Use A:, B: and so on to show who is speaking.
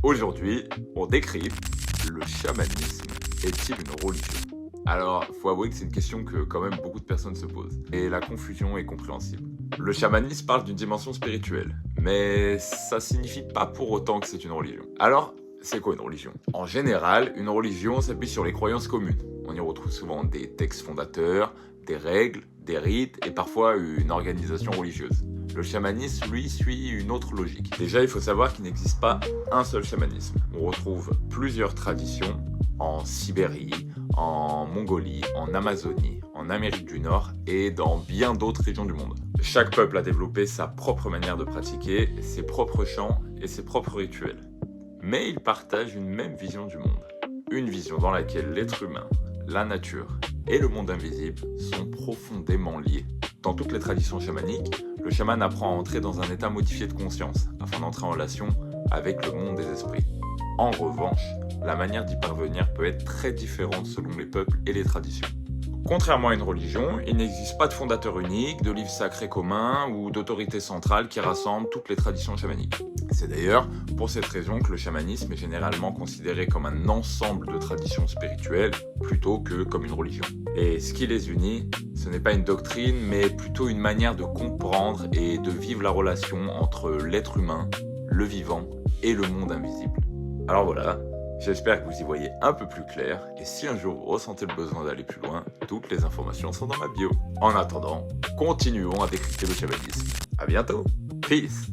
A: Aujourd'hui, on décrypte le chamanisme est-il une religion? Alors, faut avouer que c'est une question que quand même beaucoup de personnes se posent, et la confusion est compréhensible. Le chamanisme parle d'une dimension spirituelle, mais ça signifie pas pour autant que c'est une religion. Alors, c'est quoi une religion? En général, une religion s'appuie sur les croyances communes. On y retrouve souvent des textes fondateurs, des règles, des rites et parfois une organisation religieuse. Le chamanisme, lui, suit une autre logique. Déjà, il faut savoir qu'il n'existe pas un seul chamanisme. On retrouve plusieurs traditions en Sibérie, en Mongolie, en Amazonie, en Amérique du Nord et dans bien d'autres régions du monde. Chaque peuple a développé sa propre manière de pratiquer, ses propres chants et ses propres rituels. Mais ils partagent une même vision du monde. Une vision dans laquelle l'être humain, la nature et le monde invisible sont profondément liés. Dans toutes les traditions chamaniques, le chaman apprend à entrer dans un état modifié de conscience afin d'entrer en relation avec le monde des esprits. En revanche, la manière d'y parvenir peut être très différente selon les peuples et les traditions. Contrairement à une religion, il n'existe pas de fondateur unique, de livre sacré commun ou d'autorité centrale qui rassemble toutes les traditions chamaniques. C'est d'ailleurs pour cette raison que le chamanisme est généralement considéré comme un ensemble de traditions spirituelles plutôt que comme une religion. Et ce qui les unit, ce n'est pas une doctrine, mais plutôt une manière de comprendre et de vivre la relation entre l'être humain, le vivant et le monde invisible. Alors voilà, j'espère que vous y voyez un peu plus clair, et si un jour vous ressentez le besoin d'aller plus loin, toutes les informations sont dans ma bio. En attendant, continuons à décrypter le chamanisme. À bientôt, peace!